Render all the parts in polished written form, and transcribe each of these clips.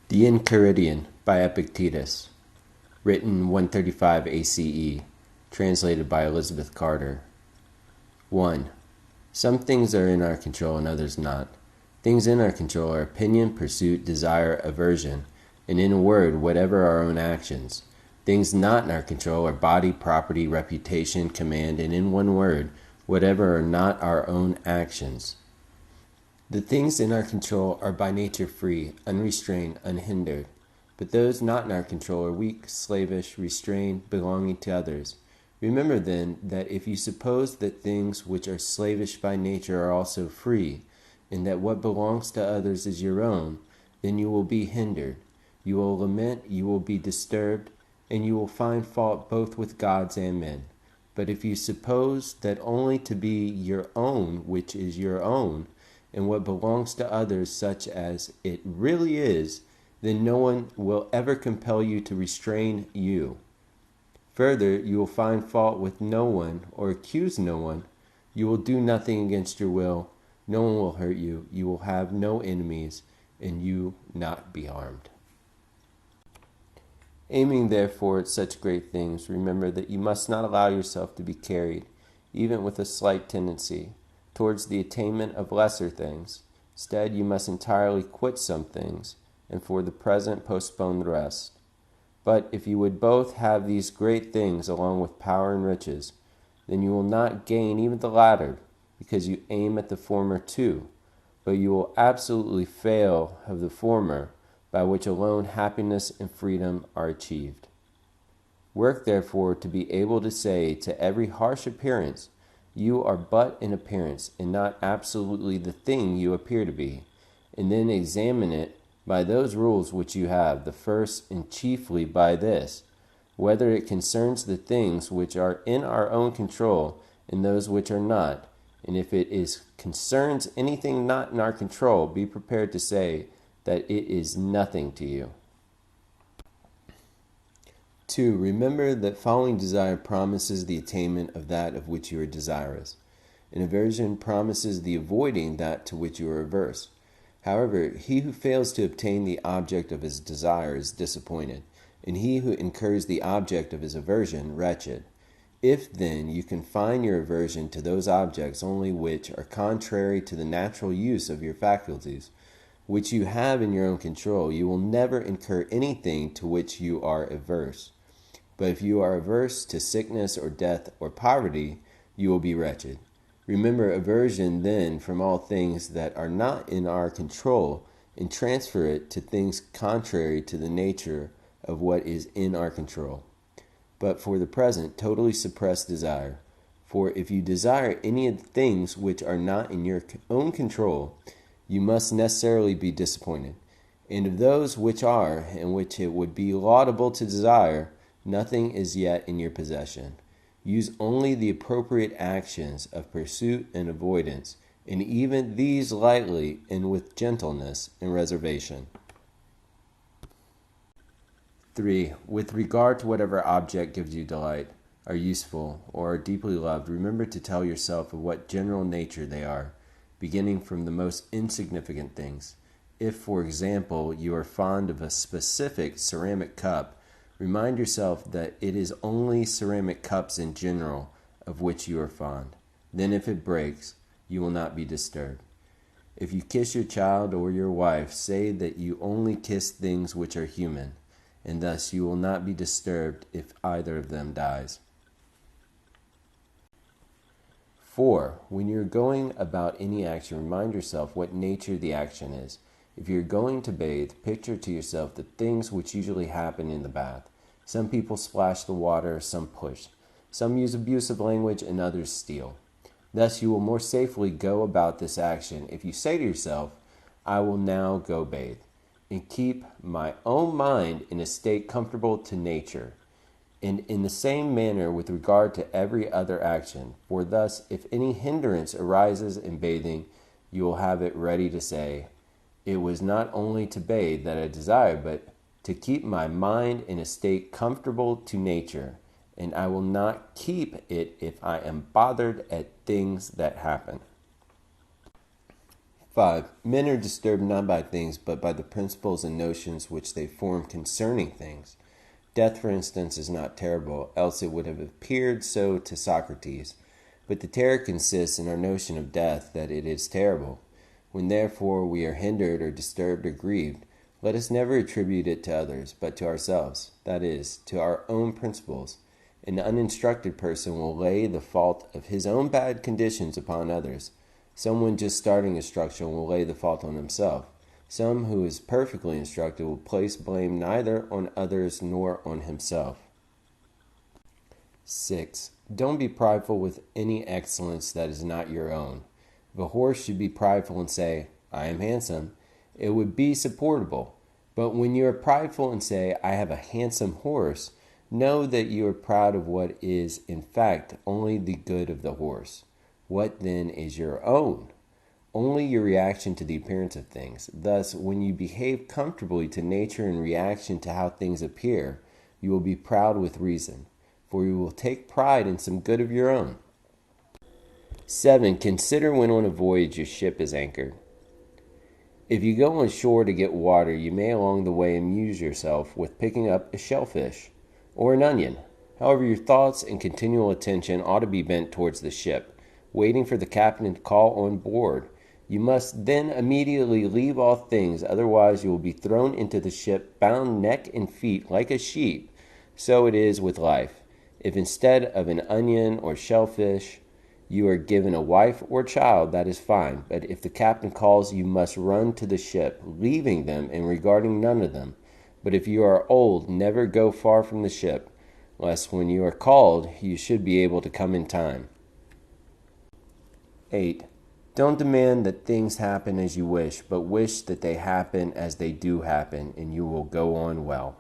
The Enchiridion by Epictetus, written 135 ACE, translated by Elizabeth Carter. 1. Some things are in our control and others not. Things in our control are opinion, pursuit, desire, aversion, and in a word, whatever our own actions. Things not in our control are body, property, reputation, command, and in one word, whatever are not our own actions. The things in our control are by nature free, unrestrained, unhindered. But those not in our control are weak, slavish, restrained, belonging to others. Remember then that if you suppose that things which are slavish by nature are also free, and that what belongs to others is your own, then you will be hindered. You will lament, you will be disturbed, and you will find fault both with gods and men. But if you suppose that only to be your own which is your own, and what belongs to others such as it really is, then no one will ever compel you to restrain you. Further, you will find fault with no one or accuse no one. You will do nothing against your will. No one will hurt you. You will have no enemies, and you not be harmed. Aiming therefore at such great things, remember that you must not allow yourself to be carried, even with a slight tendency, towards the attainment of lesser things. Instead, you must entirely quit some things, and for the present postpone the rest. But if you would both have these great things along with power and riches, then you will not gain even the latter, because you aim at the former too, but you will absolutely fail of the former, by which alone happiness and freedom are achieved. Work therefore to be able to say to every harsh appearance, you are but an appearance, and not absolutely the thing you appear to be, and then examine it by those rules which you have, the first and chiefly by this, whether it concerns the things which are in our own control and those which are not, and if it concerns anything not in our control, be prepared to say that it is nothing to you. 2. Remember that following desire promises the attainment of that of which you are desirous, and aversion promises the avoiding that to which you are averse. However, he who fails to obtain the object of his desire is disappointed, and he who incurs the object of his aversion wretched. If, then, you confine your aversion to those objects only which are contrary to the natural use of your faculties, which you have in your own control, you will never incur anything to which you are averse. But if you are averse to sickness or death or poverty, you will be wretched. Remember aversion then from all things that are not in our control, and transfer it to things contrary to the nature of what is in our control. But for the present, totally suppress desire. For if you desire any of the things which are not in your own control, you must necessarily be disappointed. And of those which are, and which it would be laudable to desire, nothing is yet in your possession. Use only the appropriate actions of pursuit and avoidance, and even these lightly and with gentleness and reservation. 3. With regard to whatever object gives you delight, are useful, or are deeply loved, remember to tell yourself of what general nature they are, beginning from the most insignificant things. If, for example, you are fond of a specific ceramic cup, remind yourself that it is only ceramic cups in general of which you are fond. Then if it breaks, you will not be disturbed. If you kiss your child or your wife, say that you only kiss things which are human, and thus you will not be disturbed if either of them dies. 4. When you are going about any action, remind yourself what nature the action is. If you are going to bathe, picture to yourself the things which usually happen in the bath. Some people splash the water, some push. Some use abusive language, and others steal. Thus you will more safely go about this action if you say to yourself, I will now go bathe, and keep my own mind in a state comfortable to nature. And in the same manner with regard to every other action, for thus if any hindrance arises in bathing, you will have it ready to say, it was not only to bathe that I desired, but to keep my mind in a state comfortable to nature, and I will not keep it if I am bothered at things that happen. 5. Men are disturbed not by things, but by the principles and notions which they form concerning things. Death, for instance, is not terrible, else it would have appeared so to Socrates. But the terror consists in our notion of death, that it is terrible. When therefore we are hindered or disturbed or grieved, let us never attribute it to others, but to ourselves, that is, to our own principles. An uninstructed person will lay the fault of his own bad conditions upon others. Someone just starting instruction will lay the fault on himself. Some who is perfectly instructed will place blame neither on others nor on himself. 6. Don't be prideful with any excellence that is not your own. If a horse should be prideful and say, "I am handsome," it would be supportable. But when you are prideful and say, "I have a handsome horse," know that you are proud of what is, in fact, only the good of the horse. What then is your own? Only your reaction to the appearance of things. Thus, when you behave comfortably to nature in reaction to how things appear, you will be proud with reason, for you will take pride in some good of your own. 7. Consider when on a voyage your ship is anchored. If you go on shore to get water, you may along the way amuse yourself with picking up a shellfish or an onion. However, your thoughts and continual attention ought to be bent towards the ship, waiting for the captain to call on board. You must then immediately leave all things, otherwise you will be thrown into the ship, bound neck and feet like a sheep. So it is with life. If instead of an onion or shellfish, you are given a wife or child, that is fine. But if the captain calls, you must run to the ship, leaving them and regarding none of them. But if you are old, never go far from the ship, lest when you are called, you should be able to come in time. 8. Don't demand that things happen as you wish, but wish that they happen as they do happen, and you will go on well.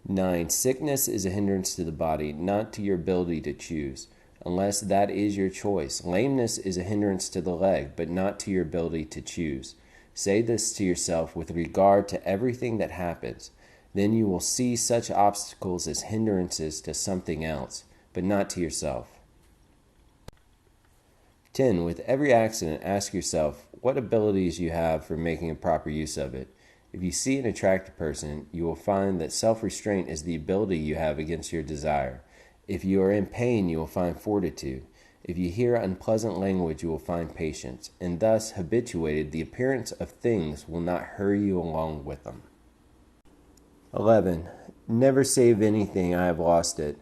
9. Sickness is a hindrance to the body, not to your ability to choose, unless that is your choice. Lameness is a hindrance to the leg, but not to your ability to choose. Say this to yourself with regard to everything that happens. Then you will see such obstacles as hindrances to something else, but not to yourself. 10. With every accident, ask yourself what abilities you have for making a proper use of it. If you see an attractive person, you will find that self-restraint is the ability you have against your desire. If you are in pain, you will find fortitude. If you hear unpleasant language, you will find patience. And thus, habituated, the appearance of things will not hurry you along with them. 11. Never say of anything, "I have lost it,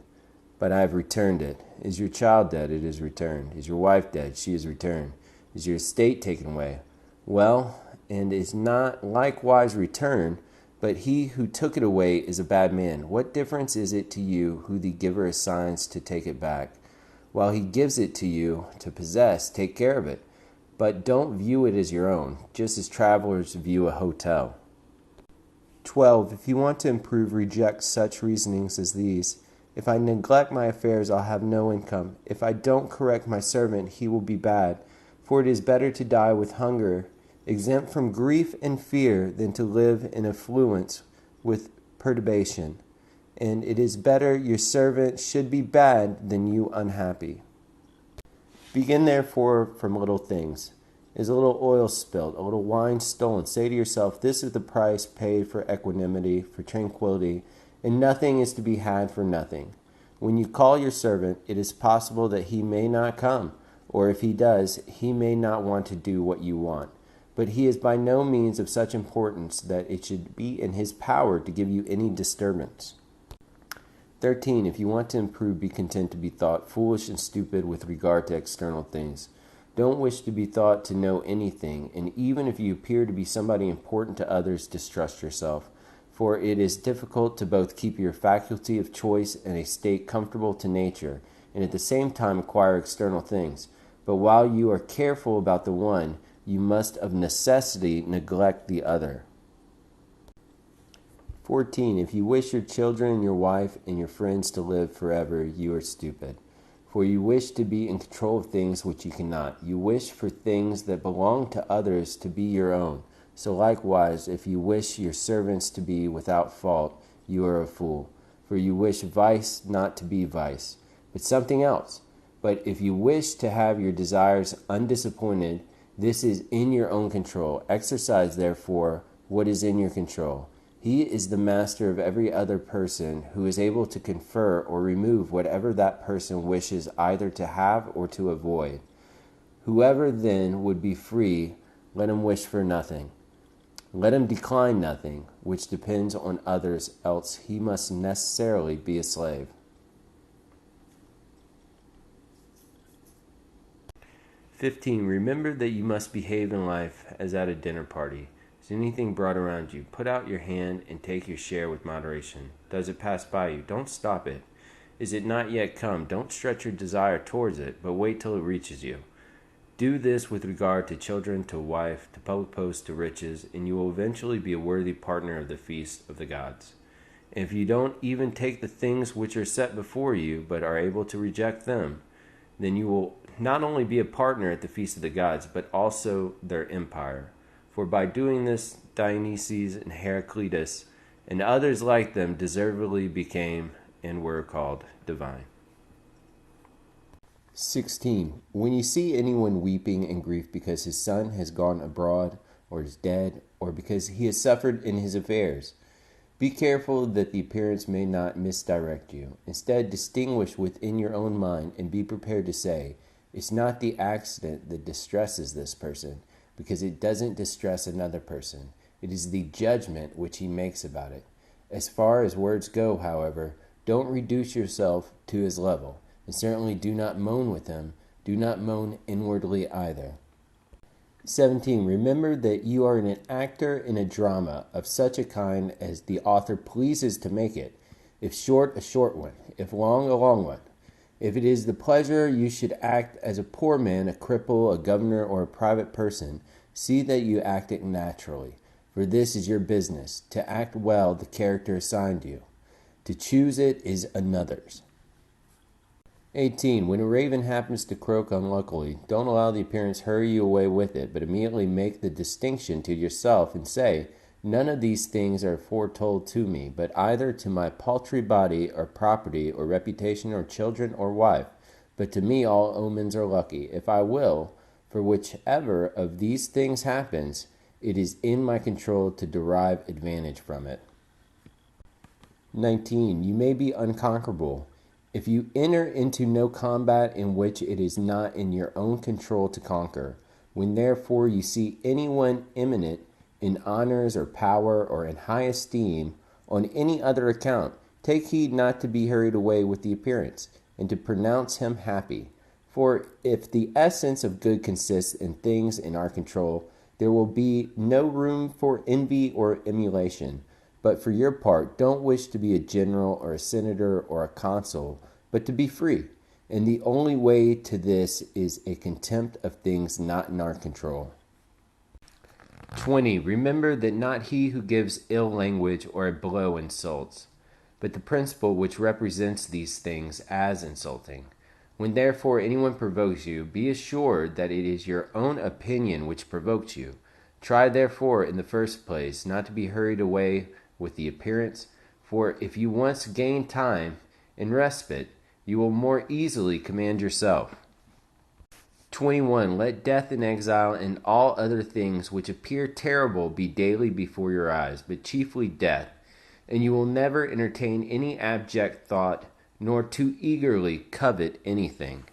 but I have returned it." Is your child dead? It is returned. Is your wife dead? She is returned. Is your estate taken away? Well, and is not likewise returned, but he who took it away is a bad man. What difference is it to you who the giver assigns to take it back? While he gives it to you to possess, take care of it, but don't view it as your own, just as travelers view a hotel. 12. If you want to improve, reject such reasonings as these. If I neglect my affairs, I'll have no income. If I don't correct my servant, he will be bad. For it is better to die with hunger, exempt from grief and fear, than to live in affluence with perturbation. And it is better your servant should be bad than you unhappy. Begin therefore from little things. Is a little oil spilt, a little wine stolen? Say to yourself, this is the price paid for equanimity, for tranquility, and nothing is to be had for nothing. When you call your servant, it is possible that he may not come, or if he does, he may not want to do what you want. But he is by no means of such importance that it should be in his power to give you any disturbance. 13. If you want to improve, be content to be thought foolish and stupid with regard to external things. Don't wish to be thought to know anything, and even if you appear to be somebody important to others, distrust yourself. For it is difficult to both keep your faculty of choice and a state comfortable to nature, and at the same time acquire external things. But while you are careful about the one, you must of necessity neglect the other. 14. If you wish your children, your wife, and your friends to live forever, you are stupid. For you wish to be in control of things which you cannot. You wish for things that belong to others to be your own. So likewise, if you wish your servants to be without fault, you are a fool. For you wish vice not to be vice, but something else. But if you wish to have your desires undisappointed, This is in your own control. Exercise, therefore, what is in your control. He is the master of every other person who is able to confer or remove whatever that person wishes either to have or to avoid. Whoever then would be free, let him wish for nothing. Let him decline nothing, which depends on others, else he must necessarily be a slave. Remember that you must behave in life as at a dinner party. Is anything brought around you? Put out your hand and take your share with moderation. Does it pass by you? Don't stop it. Is it not yet come? Don't stretch your desire towards it, but wait till it reaches you. Do this with regard to children, to wife, to public posts, to riches, and you will eventually be a worthy partner of the feast of the gods. And if you don't even take the things which are set before you, but are able to reject them, then you will not only be a partner at the feast of the gods, but also their empire. For by doing this, Dionysus and Heraclitus and others like them deservedly became and were called divine. 16. When you see anyone weeping in grief because his son has gone abroad, or is dead, or because he has suffered in his affairs, be careful that the appearance may not misdirect you. Instead, distinguish within your own mind and be prepared to say, it's not the accident that distresses this person, because it doesn't distress another person. It is the judgment which he makes about it. As far as words go, however, don't reduce yourself to his level, and certainly do not moan with him. Do not moan inwardly either. 17. Remember that you are an actor in a drama of such a kind as the author pleases to make it. If short, a short one. If long, a long one. If it is the pleasure you should act as a poor man, a cripple, a governor, or a private person, see that you act it naturally. For this is your business, to act well the character assigned you. To choose it is another's. 18. When a raven happens to croak unluckily, don't allow the appearance hurry you away with it, but immediately make the distinction to yourself and say, none of these things are foretold to me, but either to my paltry body or property or reputation or children or wife. But to me all omens are lucky, if I will, for whichever of these things happens, it is in my control to derive advantage from it. 19. You may be unconquerable. If you enter into no combat in which it is not in your own control to conquer, when therefore you see anyone eminent in honors or power or in high esteem, on any other account, take heed not to be hurried away with the appearance, and to pronounce him happy. For if the essence of good consists in things in our control, there will be no room for envy or emulation. But for your part, don't wish to be a general or a senator or a consul, but to be free. And the only way to this is a contempt of things not in our control. 20. Remember that not he who gives ill language or a blow insults, but the principle which represents these things as insulting. When therefore anyone provokes you, be assured that it is your own opinion which provoked you. Try therefore in the first place not to be hurried away with the appearance, for if you once gain time and respite, you will more easily command yourself. 21. Let death and exile and all other things which appear terrible be daily before your eyes, but chiefly death, and you will never entertain any abject thought, nor too eagerly covet anything.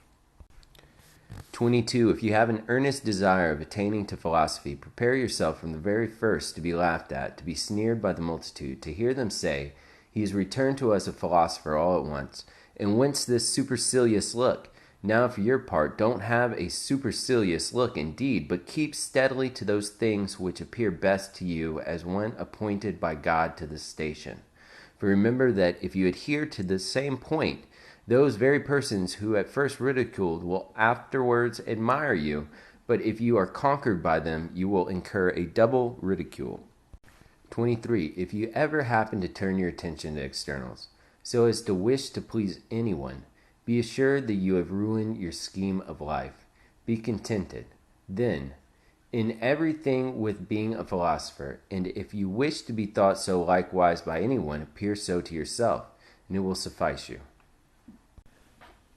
22. If you have an earnest desire of attaining to philosophy, prepare yourself from the very first to be laughed at, to be sneered by the multitude, to hear them say, he has returned to us a philosopher all at once. And whence this supercilious look? Now for your part, don't have a supercilious look indeed, but keep steadily to those things which appear best to you as one appointed by God to this station. For remember that if you adhere to the same point, those very persons who at first ridiculed will afterwards admire you, but if you are conquered by them, you will incur a double ridicule. 23. If you ever happen to turn your attention to externals, so as to wish to please anyone, be assured that you have ruined your scheme of life. Be contented, then, in everything with being a philosopher, and if you wish to be thought so likewise by anyone, appear so to yourself, and it will suffice you.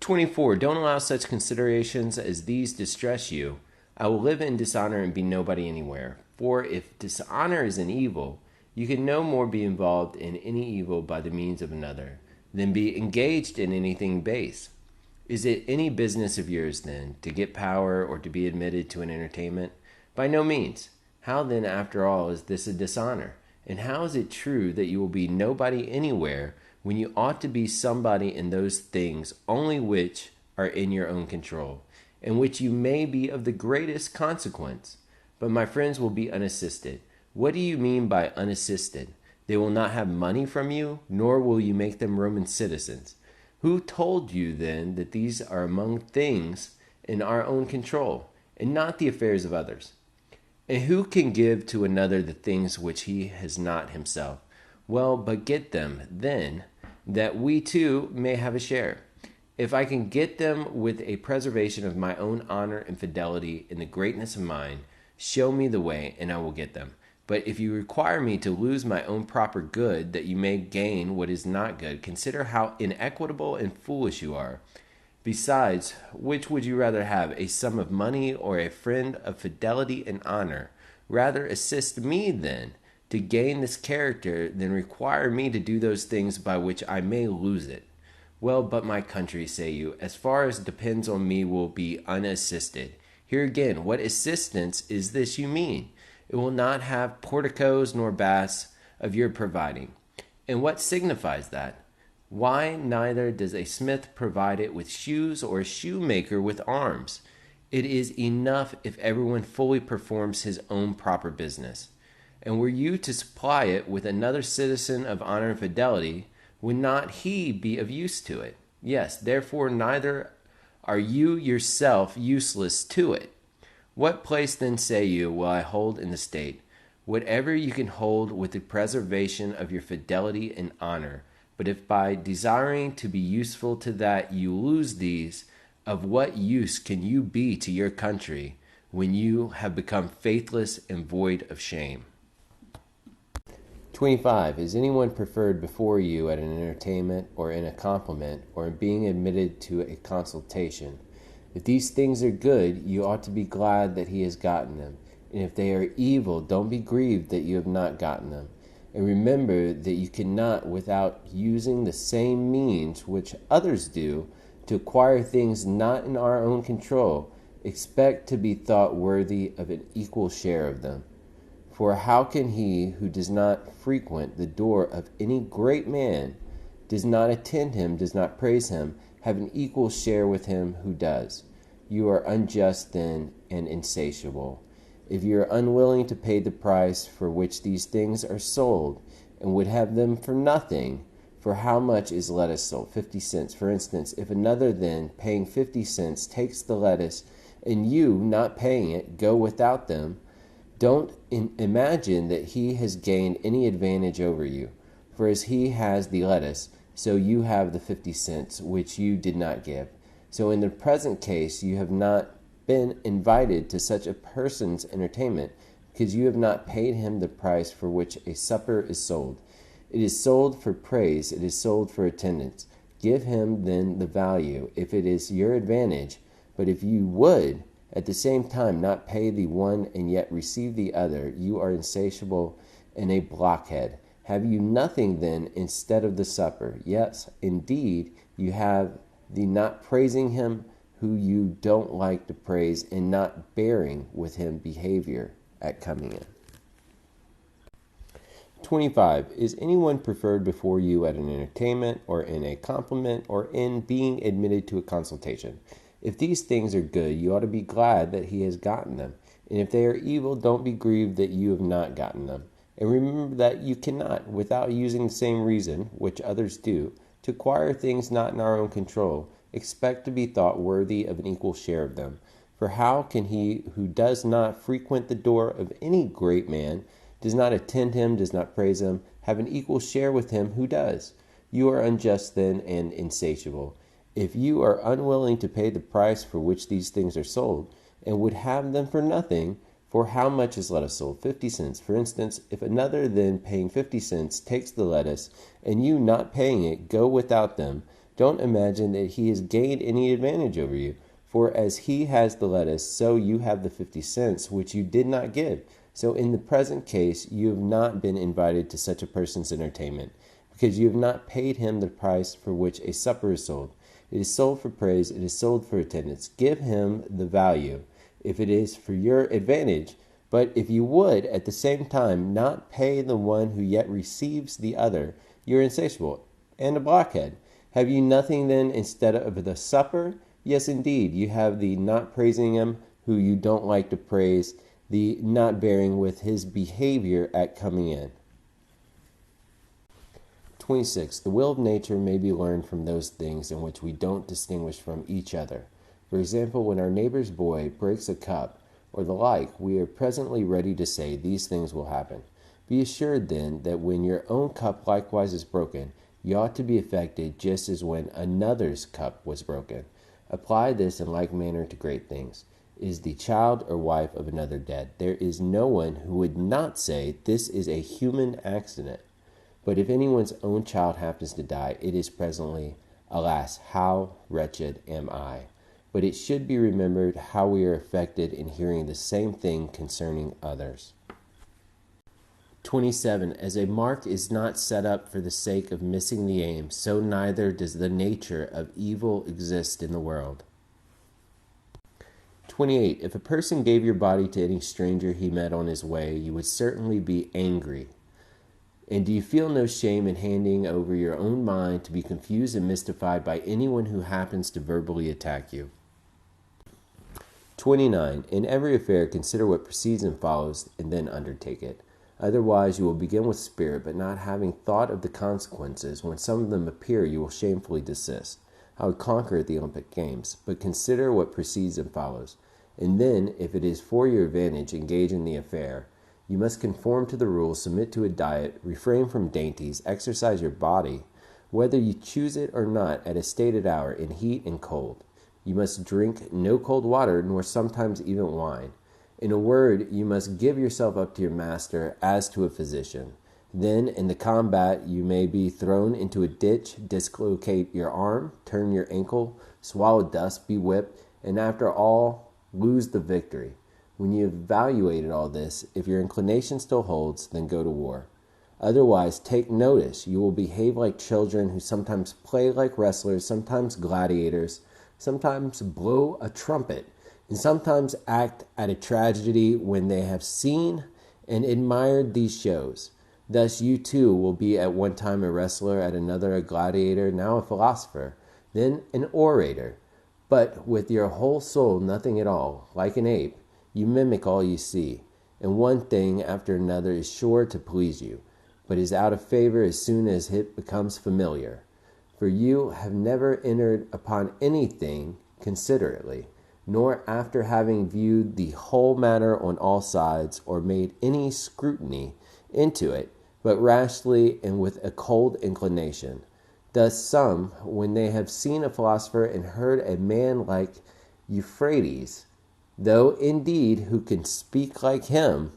24. Don't allow such considerations as these distress you. I will live in dishonor and be nobody anywhere. For if dishonor is an evil, you can no more be involved in any evil by the means of another than be engaged in anything base. Is it any business of yours, then, to get power or to be admitted to an entertainment? By no means. How then, after all, is this a dishonor? And how is it true that you will be nobody anywhere when you ought to be somebody in those things only which are in your own control, and which you may be of the greatest consequence? But my friends will be unassisted. What do you mean by unassisted? They will not have money from you, nor will you make them Roman citizens. Who told you then that these are among things in our own control, and not the affairs of others? And who can give to another the things which he has not himself? Well, but get them, then, that we too may have a share. If I can get them with a preservation of my own honor and fidelity in the greatness of mine, show me the way, and I will get them. But if you require me to lose my own proper good, that you may gain what is not good, consider how inequitable and foolish you are. Besides, which would you rather have, a sum of money or a friend of fidelity and honor? Rather assist me, then, to gain this character than require me to do those things by which I may lose it. Well, but my country, say you, as far as depends on me, will be unassisted. Here again, what assistance is this you mean? It will not have porticos nor baths of your providing. And what signifies that? Why, neither does a smith provide it with shoes, or a shoemaker with arms. It is enough if everyone fully performs his own proper business. And were you to supply it with another citizen of honor and fidelity, would not he be of use to it? Yes, therefore neither are you yourself useless to it. What place then, say you, will I hold in the state? Whatever you can hold with the preservation of your fidelity and honor. But if by desiring to be useful to that you lose these, of what use can you be to your country when you have become faithless and void of shame? 25. Is anyone preferred before you at an entertainment, or in a compliment, or in being admitted to a consultation? If these things are good, you ought to be glad that he has gotten them. And if they are evil, don't be grieved that you have not gotten them. And remember that you cannot, without using the same means which others do, to acquire things not in our own control, expect to be thought worthy of an equal share of them. For how can he who does not frequent the door of any great man, does not attend him, does not praise him, have an equal share with him who does? You are unjust then, and insatiable, if you are unwilling to pay the price for which these things are sold, and would have them for nothing. For how much is lettuce sold? 50 cents. For instance, if another then, paying 50 cents, takes the lettuce, and you, not paying it, go without them, don't imagine that he has gained any advantage over you. For as he has the lettuce, so you have the 50 cents, which you did not give. So in the present case, you have not been invited to such a person's entertainment, because you have not paid him the price for which a supper is sold. It is sold for praise, it is sold for attendance. Give him then the value, if it is your advantage. But if you would, at the same time, not pay the one and yet receive the other, you are insatiable and a blockhead. Have you nothing then instead of the supper? Yes, indeed, you have the not praising him who you don't like to praise, and not bearing with him behavior at coming in. 25. Is anyone preferred before you at an entertainment, or in a compliment, or in being admitted to a consultation? If these things are good, you ought to be glad that he has gotten them. And if they are evil, don't be grieved that you have not gotten them. And remember that you cannot, without using the same reason, which others do, to acquire things not in our own control, expect to be thought worthy of an equal share of them. For how can he who does not frequent the door of any great man, does not attend him, does not praise him, have an equal share with him who does? You are unjust then, and insatiable, if you are unwilling to pay the price for which these things are sold, and would have them for nothing. For how much is lettuce sold? 50 cents. For instance, if another then, paying 50 cents, takes the lettuce, and you, not paying it, go without them, don't imagine that he has gained any advantage over you. For as he has the lettuce, so you have the 50 cents, which you did not give. So in the present case, you have not been invited to such a person's entertainment, because you have not paid him the price for which a supper is sold. It is sold for praise, it is sold for attendance. Give him the value, if it is for your advantage. But if you would, at the same time, not pay the one who yet receives the other, you are insatiable and a blockhead. Have you nothing then instead of the supper? Yes, indeed, you have the not praising him who you don't like to praise, the not bearing with his behavior at coming in. 26. The will of nature may be learned from those things in which we don't distinguish from each other. For example, when our neighbor's boy breaks a cup, or the like, we are presently ready to say these things will happen. Be assured then that when your own cup likewise is broken, you ought to be affected just as when another's cup was broken. Apply this in like manner to great things. Is the child or wife of another dead? There is no one who would not say this is a human accident. But if anyone's own child happens to die, it is presently, alas, how wretched am I? But it should be remembered how we are affected in hearing the same thing concerning others. 27. As a mark is not set up for the sake of missing the aim, so neither does the nature of evil exist in the world. 28. If a person gave your body to any stranger he met on his way, you would certainly be angry. And do you feel no shame in handing over your own mind to be confused and mystified by anyone who happens to verbally attack you? 29. In every affair, consider what precedes and follows, and then undertake it. Otherwise, you will begin with spirit, but not having thought of the consequences. When some of them appear, you will shamefully desist. I would conquer at the Olympic Games, but consider what precedes and follows. And then, if it is for your advantage, engage in the affair. You must conform to the rules, submit to a diet, refrain from dainties, exercise your body, whether you choose it or not, at a stated hour, in heat and cold. You must drink no cold water, nor sometimes even wine. In a word, you must give yourself up to your master as to a physician. Then, in the combat, you may be thrown into a ditch, dislocate your arm, turn your ankle, swallow dust, be whipped, and after all, lose the victory. When you have evaluated all this, if your inclination still holds, then go to war. Otherwise, take notice. You will behave like children who sometimes play like wrestlers, sometimes gladiators, sometimes blow a trumpet, and sometimes act at a tragedy when they have seen and admired these shows. Thus you too will be at one time a wrestler, at another a gladiator, now a philosopher, then an orator. But with your whole soul nothing at all, like an ape, you mimic all you see, and one thing after another is sure to please you, but is out of favor as soon as it becomes familiar. For you have never entered upon anything considerately, nor after having viewed the whole matter on all sides, or made any scrutiny into it, but rashly and with a cold inclination. Thus some, when they have seen a philosopher and heard a man like Euphrates, though indeed who can speak like him,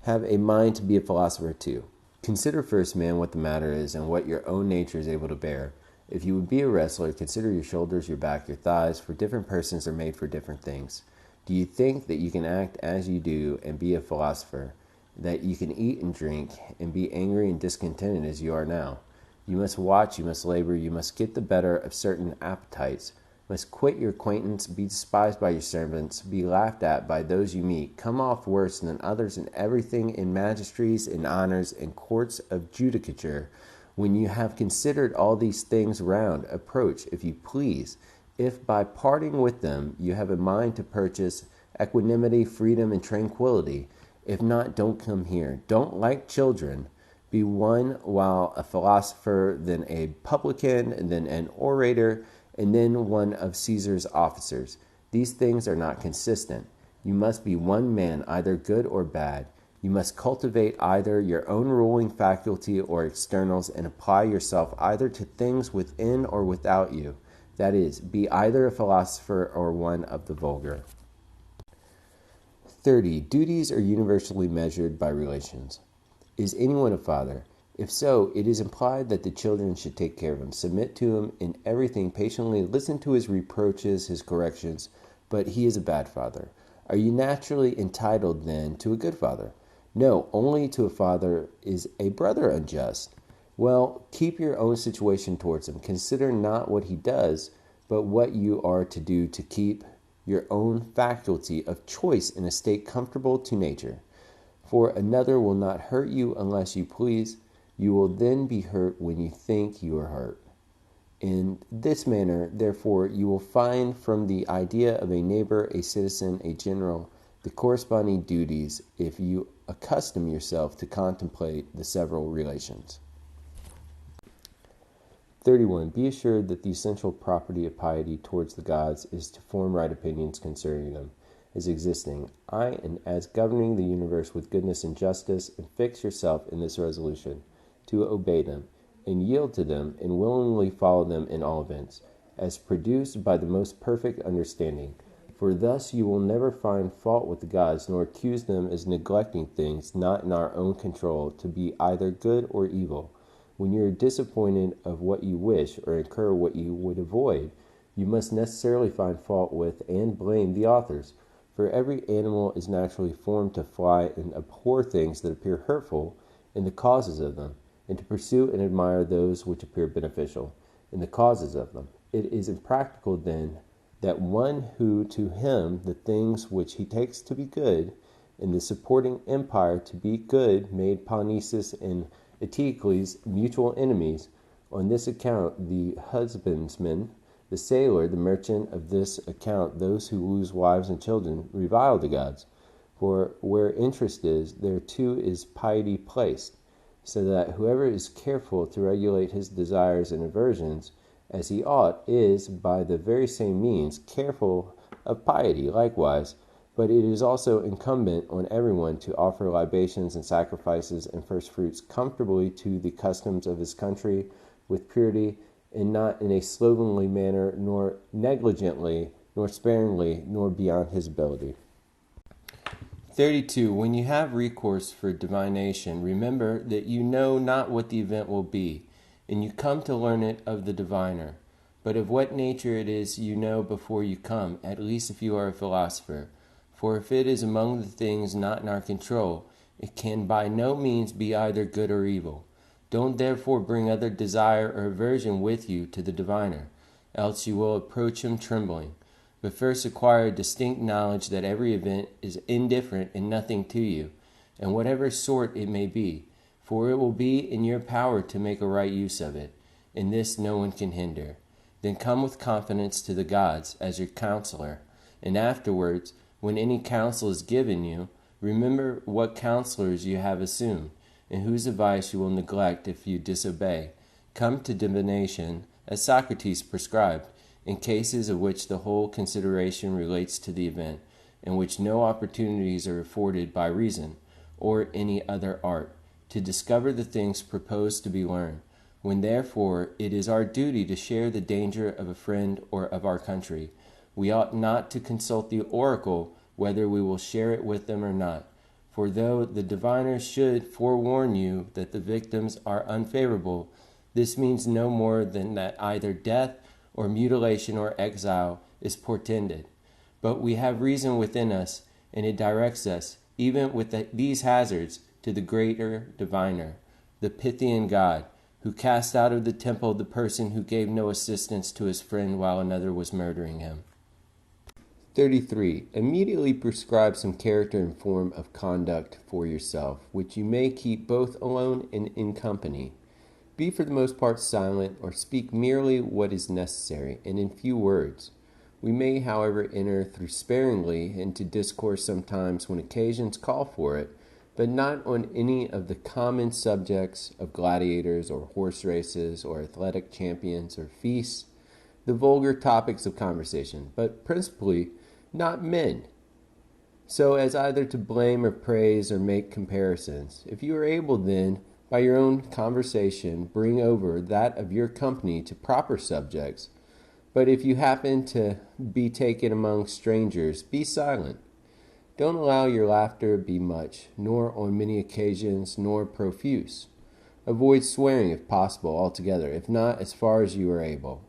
have a mind to be a philosopher too. Consider first, man, what the matter is, and what your own nature is able to bear. If you would be a wrestler, consider your shoulders, your back, your thighs, for different persons are made for different things. Do you think that you can act as you do and be a philosopher, that you can eat and drink and be angry and discontented as you are now? You must watch, you must labor, you must get the better of certain appetites, must quit your acquaintance, be despised by your servants, be laughed at by those you meet, come off worse than others in everything, in magistracies, in honors, in courts of judicature. When you have considered all these things round, approach, if you please, if by parting with them you have a mind to purchase equanimity, freedom, and tranquility. If not, don't come here. Don't, like children, be one while a philosopher, then a publican, and then an orator, and then one of Caesar's officers. These things are not consistent. You must be one man, either good or bad. You must cultivate either your own ruling faculty or externals, and apply yourself either to things within or without you. That is, be either a philosopher or one of the vulgar. 30. Duties are universally measured by relations. Is anyone a father? If so, it is implied that the children should take care of him, submit to him in everything patiently, listen to his reproaches, his corrections, but he is a bad father. Are you naturally entitled then to a good father? No, only to a father is a brother unjust. Well, keep your own situation towards him. Consider not what he does, but what you are to do to keep your own faculty of choice in a state comfortable to nature. For another will not hurt you unless you please. You will then be hurt when you think you are hurt. In this manner, therefore, you will find from the idea of a neighbor, a citizen, a general, the corresponding duties if you accustom yourself to contemplate the several relations. 31. Be assured that the essential property of piety towards the gods is to form right opinions concerning them as existing, and as governing the universe with goodness and justice, and fix yourself in this resolution, to obey them, and yield to them, and willingly follow them in all events, as produced by the most perfect understanding. For thus you will never find fault with the gods, nor accuse them as neglecting things not in our own control to be either good or evil. When you are disappointed of what you wish, or incur what you would avoid, you must necessarily find fault with and blame the authors. For every animal is naturally formed to fly and abhor things that appear hurtful, and the causes of them, and to pursue and admire those which appear beneficial, and the causes of them. It is impractical, then, that one who to him the things which he takes to be good, and the supporting empire to be good, made Polynices and Eteocles mutual enemies. On this account the husbandman, the sailor, the merchant, of this account those who lose wives and children, revile the gods. For where interest is, there too is piety placed, so that whoever is careful to regulate his desires and aversions as he ought is, by the very same means, careful of piety likewise. But it is also incumbent on everyone to offer libations and sacrifices and first fruits comfortably to the customs of his country, with purity, and not in a slovenly manner, nor negligently, nor sparingly, nor beyond his ability. 32. When you have recourse for divination, remember that you know not what the event will be, and you come to learn it of the diviner. But of what nature it is you know before you come, at least if you are a philosopher. For if it is among the things not in our control, it can by no means be either good or evil. Don't therefore bring other desire or aversion with you to the diviner, else you will approach him trembling. But first acquire a distinct knowledge that every event is indifferent and nothing to you, and whatever sort it may be, for it will be in your power to make a right use of it, and this no one can hinder. Then come with confidence to the gods as your counselor, and afterwards, when any counsel is given you, remember what counselors you have assumed, and whose advice you will neglect if you disobey. Come to divination, as Socrates prescribed, in cases of which the whole consideration relates to the event, in which no opportunities are afforded by reason, or any other art, to discover the things proposed to be learned. When therefore it is our duty to share the danger of a friend or of our country, we ought not to consult the oracle whether we will share it with them or not. For though the diviner should forewarn you that the victims are unfavorable, this means no more than that either death or mutilation or exile is portended. But we have reason within us, and it directs us, even with these hazards, to the greater diviner, the Pythian god, who cast out of the temple the person who gave no assistance to his friend while another was murdering him. 33. Immediately prescribe some character and form of conduct for yourself, which you may keep both alone and in company. Be for the most part silent, or speak merely what is necessary, and in few words. We may, however, enter through sparingly into discourse sometimes when occasions call for it, but not on any of the common subjects of gladiators or horse races or athletic champions or feasts, the vulgar topics of conversation, but principally not men, so as either to blame or praise or make comparisons. If you are able, then, by your own conversation, bring over that of your company to proper subjects. But if you happen to be taken among strangers, be silent. Don't allow your laughter be much, nor on many occasions, nor profuse. Avoid swearing if possible altogether, if not as far as you are able.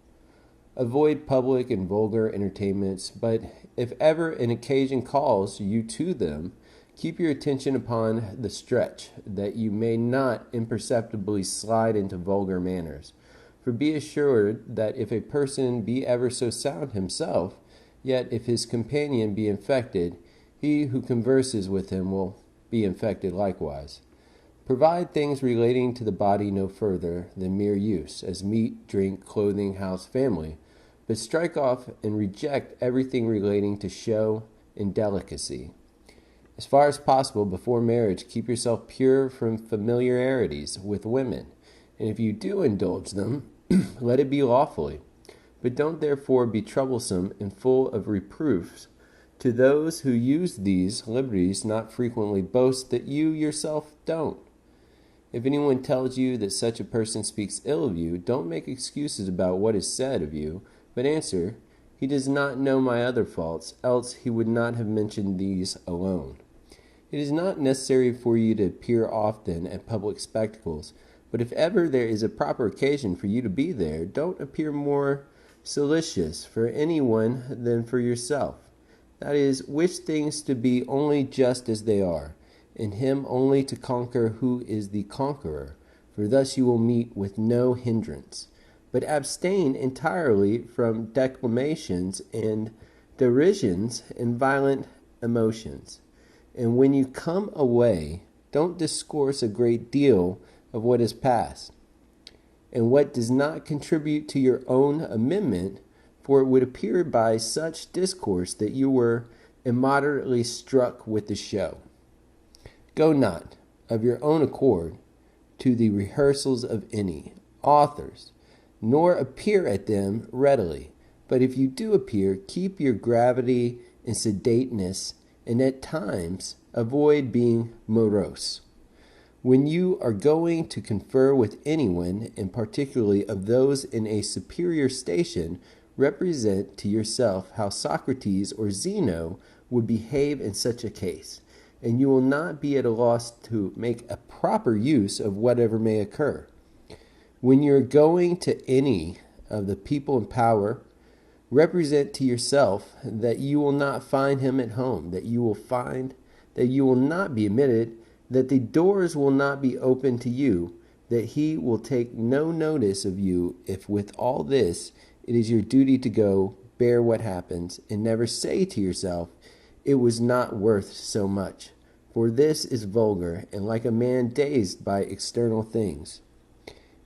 Avoid public and vulgar entertainments, but if ever an occasion calls you to them, keep your attention upon the stretch, that you may not imperceptibly slide into vulgar manners. For be assured that if a person be ever so sound himself, yet if his companion be infected, he who converses with him will be infected likewise. Provide things relating to the body no further than mere use, as meat, drink, clothing, house, family, but strike off and reject everything relating to show and delicacy. As far as possible before marriage, keep yourself pure from familiarities with women, and if you do indulge them, let it be lawfully. But don't therefore be troublesome and full of reproofs. To those who use these liberties not frequently boast that you yourself don't. If anyone tells you that such a person speaks ill of you, don't make excuses about what is said of you, but answer, he does not know my other faults, else he would not have mentioned these alone. It is not necessary for you to appear often at public spectacles, but if ever there is a proper occasion for you to be there, don't appear more solicitous for anyone than for yourself. That is, wish things to be only just as they are, and him only to conquer who is the conqueror, for thus you will meet with no hindrance. But abstain entirely from declamations and derisions and violent emotions. And when you come away, don't discourse a great deal of what is past, and what does not contribute to your own amendment, for it would appear by such discourse that you were immoderately struck with the show. Go not, of your own accord, to the rehearsals of any authors, nor appear at them readily. But if you do appear, keep your gravity and sedateness, and at times avoid being morose. When you are going to confer with anyone, and particularly of those in a superior station, represent to yourself how Socrates or Zeno would behave in such a case, and you will not be at a loss to make a proper use of whatever may occur. When you are going to any of the people in power, represent to yourself that you will not find him at home, that you will not be admitted, that the doors will not be open to you, that he will take no notice of you, if with all this it is your duty to go, bear what happens, and never say to yourself, it was not worth so much. For this is vulgar, and like a man dazed by external things.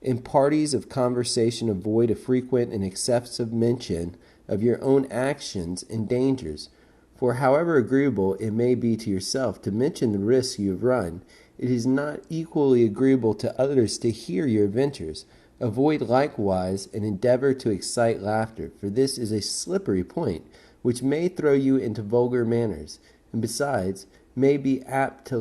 In parties of conversation avoid a frequent and excessive mention of your own actions and dangers, for however agreeable it may be to yourself to mention the risks you have run, it is not equally agreeable to others to hear your adventures. Avoid likewise an endeavor to excite laughter, for this is a slippery point, which may throw you into vulgar manners, and besides, may be apt to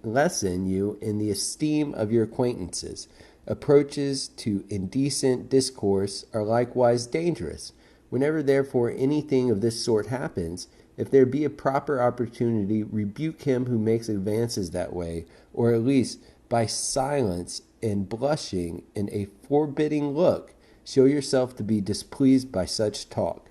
lessen you in the esteem of your acquaintances. Approaches to indecent discourse are likewise dangerous. Whenever therefore anything of this sort happens, if there be a proper opportunity, rebuke him who makes advances that way, or at least by silence and blushing and a forbidding look, show yourself to be displeased by such talk.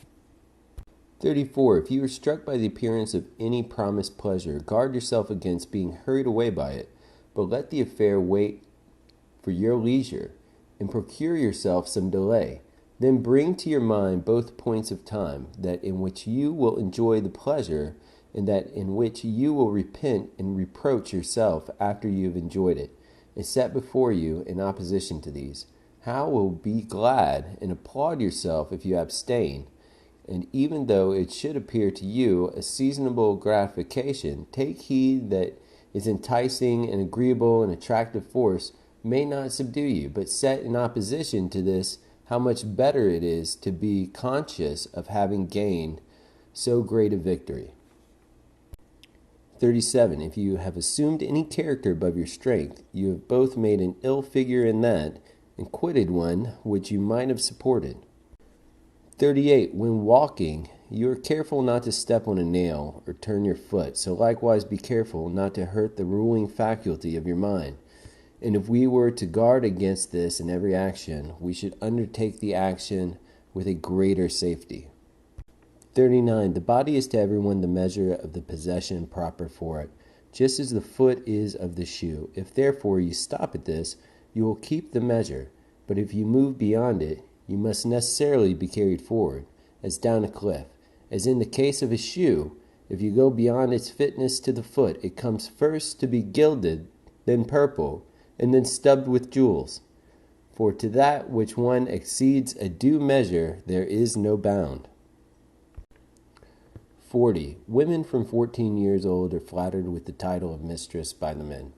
34. If you are struck by the appearance of any promised pleasure, guard yourself against being hurried away by it, but let the affair wait for your leisure, and procure yourself some delay. Then bring to your mind both points of time, that in which you will enjoy the pleasure, and that in which you will repent and reproach yourself after you have enjoyed it, and set before you, in opposition to these, how will be glad and applaud yourself if you abstain. And even though it should appear to you a seasonable gratification, take heed that its enticing and agreeable and attractive force may not subdue you, but set in opposition to this how much better it is to be conscious of having gained so great a victory. 37. If you have assumed any character above your strength, you have both made an ill figure in that, and quitted one which you might have supported. 38. When walking, you are careful not to step on a nail or turn your foot, so likewise be careful not to hurt the ruling faculty of your mind. And if we were to guard against this in every action, we should undertake the action with a greater safety. 39. The body is to everyone the measure of the possession proper for it, just as the foot is of the shoe. If therefore you stop at this, you will keep the measure, but if you move beyond it, you must necessarily be carried forward, as down a cliff. As in the case of a shoe, if you go beyond its fitness to the foot, it comes first to be gilded, then purple, and then stubbed with jewels. For to that which one exceeds a due measure, there is no bound. 40. Women from 14 years old are flattered with the title of mistress by the men.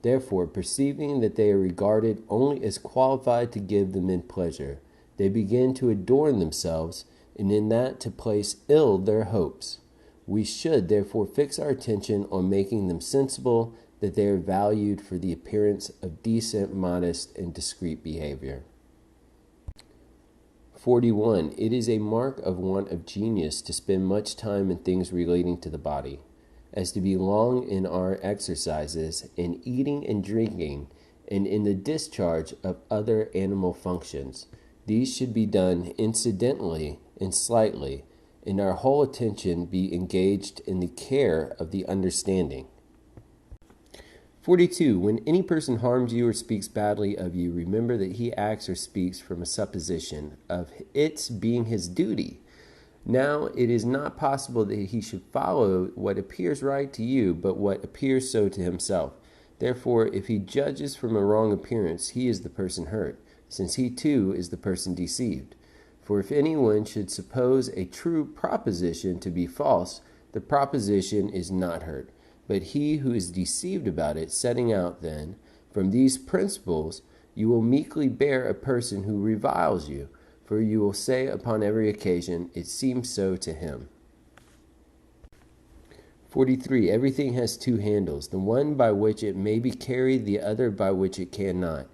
Therefore, perceiving that they are regarded only as qualified to give the men pleasure, they begin to adorn themselves, and in that to place ill their hopes. We should therefore fix our attention on making them sensible that they are valued for the appearance of decent, modest, and discreet behavior. 41. It is a mark of want of genius to spend much time in things relating to the body, as to be long in our exercises, in eating and drinking, and in the discharge of other animal functions. These should be done incidentally and slightly, and our whole attention be engaged in the care of the understanding. 42. When any person harms you or speaks badly of you, remember that he acts or speaks from a supposition of its being his duty. Now it is not possible that he should follow what appears right to you, but what appears so to himself. Therefore, if he judges from a wrong appearance, he is the person hurt, since he too is the person deceived. For if anyone should suppose a true proposition to be false, the proposition is not hurt, but he who is deceived about it. Setting out, then, from these principles, you will meekly bear a person who reviles you, for you will say upon every occasion, it seems so to him. 43. Everything has two handles, the one by which it may be carried, the other by which it cannot.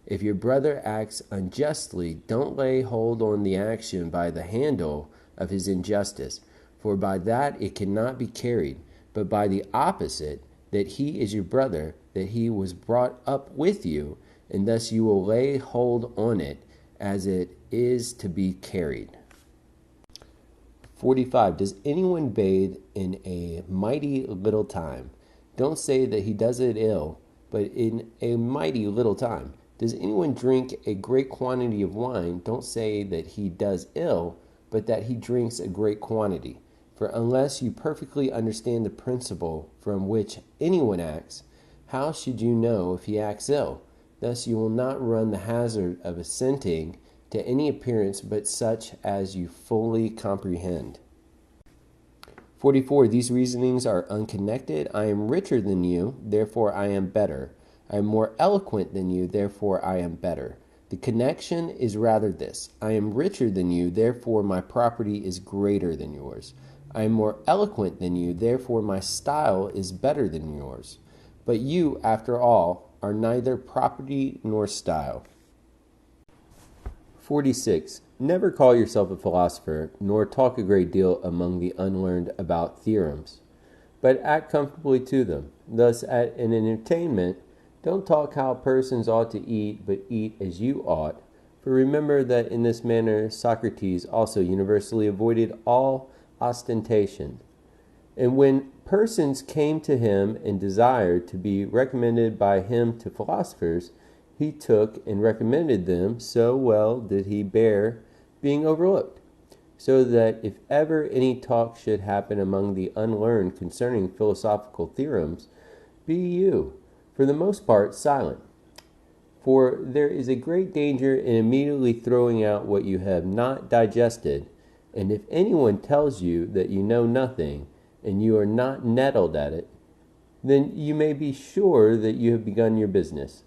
If your brother acts unjustly, don't lay hold on the action by the handle of his injustice, for by that it cannot be carried, but by the opposite, that he is your brother, that he was brought up with you, and thus you will lay hold on it as it is to be carried. 45. Does anyone bathe in a mighty little time? Don't say that he does it ill, but in a mighty little time. Does anyone drink a great quantity of wine? Don't say that he does ill, but that he drinks a great quantity. For unless you perfectly understand the principle from which anyone acts, how should you know if he acts ill? Thus you will not run the hazard of assenting to any appearance but such as you fully comprehend. 44. These reasonings are unconnected. I am richer than you, therefore I am better. I am more eloquent than you, therefore I am better. The connection is rather this: I am richer than you, therefore my property is greater than yours. I am more eloquent than you, therefore my style is better than yours. But you, after all, are neither property nor style. 46. Never call yourself a philosopher, nor talk a great deal among the unlearned about theorems, but act comfortably to them. Thus, at an entertainment, don't talk how persons ought to eat, but eat as you ought. For remember that in this manner Socrates also universally avoided all ostentation. And when persons came to him and desired to be recommended by him to philosophers, he took and recommended them, so well did he bear being overlooked. So that if ever any talk should happen among the unlearned concerning philosophical theorems, be you, for the most part, silent. For there is a great danger in immediately throwing out what you have not digested, and if anyone tells you that you know nothing, and you are not nettled at it, then you may be sure that you have begun your business.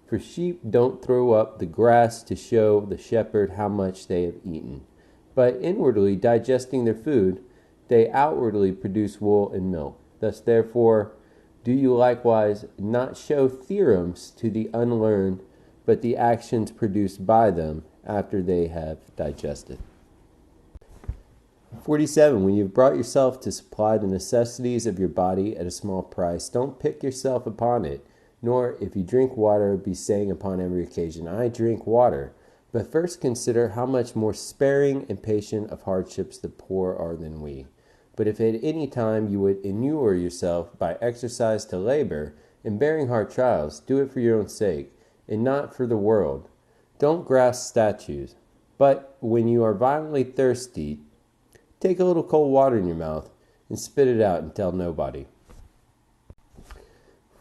For sheep don't throw up the grass to show the shepherd how much they have eaten, but inwardly digesting their food, they outwardly produce wool and milk. Thus, therefore, do you likewise not show theorems to the unlearned, but the actions produced by them after they have digested. 47. When you have brought yourself to supply the necessities of your body at a small price, don't pick yourself upon it, nor, if you drink water, be saying upon every occasion, I drink water, But first consider how much more sparing and patient of hardships the poor are than we. But if at any time you would inure yourself by exercise to labor, and bearing hard trials, do it for your own sake, and not for the world. Don't grasp statues. But when you are violently thirsty, take a little cold water in your mouth, and spit it out and tell nobody.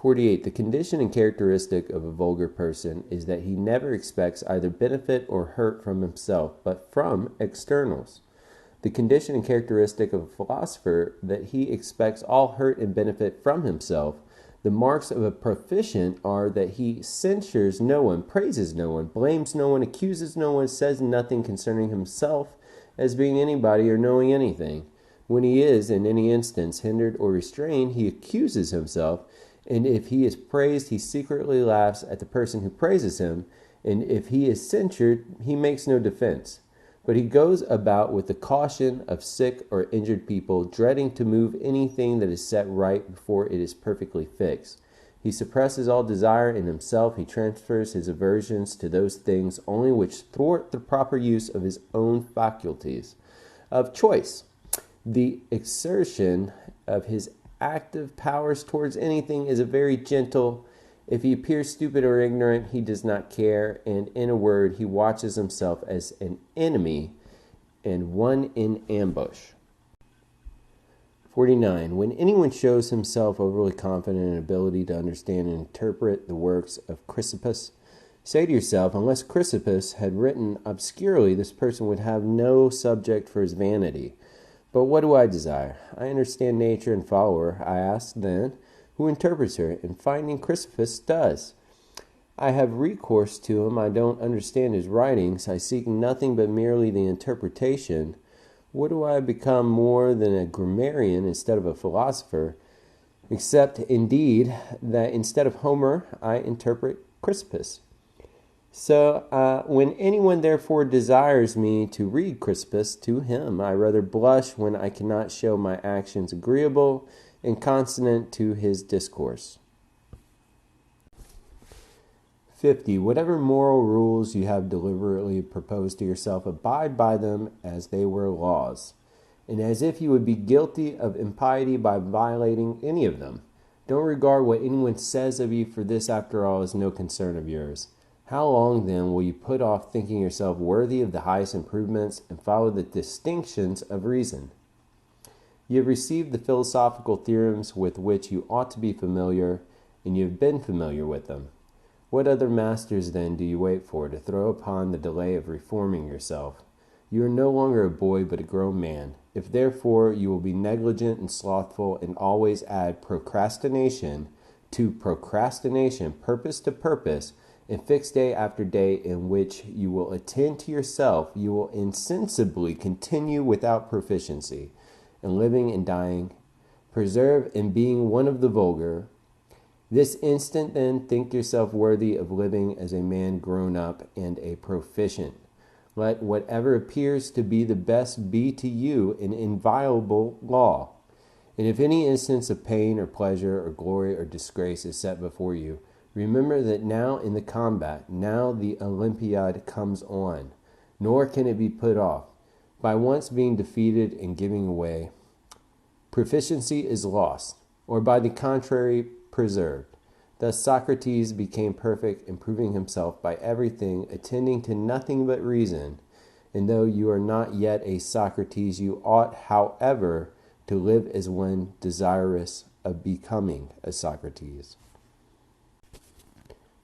48. The condition and characteristic of a vulgar person is that he never expects either benefit or hurt from himself, but from externals. The condition and characteristic of a philosopher that he expects all hurt and benefit from himself. The marks of a proficient are that he censures no one, praises no one, blames no one, accuses no one, says nothing concerning himself as being anybody or knowing anything. When he is, in any instance, hindered or restrained, he accuses himself, and if he is praised, he secretly laughs at the person who praises him, and if he is censured, he makes no defense. But he goes about with the caution of sick or injured people, dreading to move anything that is set right before it is perfectly fixed. He suppresses all desire in himself. He transfers his aversions to those things only which thwart the proper use of his own faculties of choice. The exertion of his active powers towards anything is a very gentle. If he appears stupid or ignorant, he does not care, and in a word, he watches himself as an enemy and one in ambush. 49. When anyone shows himself overly confident in ability to understand and interpret the works of Chrysippus, say to yourself, unless Chrysippus had written obscurely, this person would have no subject for his vanity. But what do I desire? I understand nature and follow her. I ask, then, who interprets her, and finding Chrysippus does. I have recourse to him. I don't understand his writings. I seek nothing but merely the interpretation. What do I become more than a grammarian instead of a philosopher? Except, indeed, that instead of Homer, I interpret Chrysippus. So, when anyone therefore desires me to read Chrysippus to him, I rather blush when I cannot show my actions agreeable and consonant to his discourse. 50. Whatever moral rules you have deliberately proposed to yourself, abide by them as they were laws, and as if you would be guilty of impiety by violating any of them. Don't regard what anyone says of you, for this, after all, is no concern of yours. How long, then, will you put off thinking yourself worthy of the highest improvements and follow the distinctions of reason? You have received the philosophical theorems with which you ought to be familiar, and you have been familiar with them. What other masters, then, do you wait for to throw upon the delay of reforming yourself? You are no longer a boy, but a grown man. If, therefore, you will be negligent and slothful, and always add procrastination to procrastination, purpose to purpose, and fix day after day in which you will attend to yourself, you will insensibly continue without proficiency, and living and dying, preserve and being one of the vulgar. This instant, then, think yourself worthy of living as a man grown up and a proficient. Let whatever appears to be the best be to you an inviolable law. And if any instance of pain or pleasure or glory or disgrace is set before you, remember that now in the combat, now the Olympiad comes on, nor can it be put off. By once being defeated and giving away, proficiency is lost, or by the contrary, preserved. Thus Socrates became perfect, improving himself by everything, attending to nothing but reason. And though you are not yet a Socrates, you ought, however, to live as one desirous of becoming a Socrates.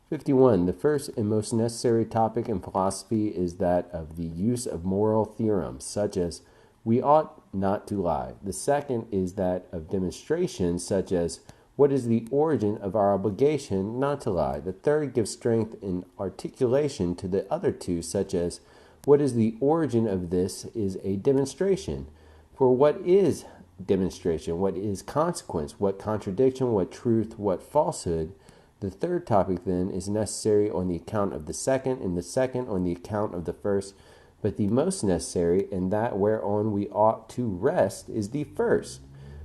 51. The first and most necessary topic in philosophy is that of the use of moral theorems, such as, we ought not to lie. The second is that of demonstrations, such as, what is the origin of our obligation not to lie? The third gives strength and articulation to the other two, such as, what is the origin of this is a demonstration. For what is demonstration? What is consequence? What contradiction? What truth? What falsehood? The third topic, then, is necessary on the account of the second, and the second on the account of the first. But the most necessary, and that whereon we ought to rest, is the first.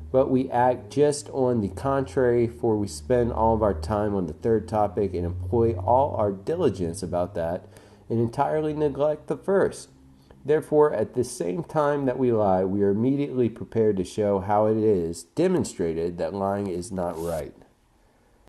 But we act just on the contrary, for we spend all of our time on the third topic and employ all our diligence about that, and entirely neglect the first. Therefore, at the same time that we lie, we are immediately prepared to show how it is demonstrated that lying is not right.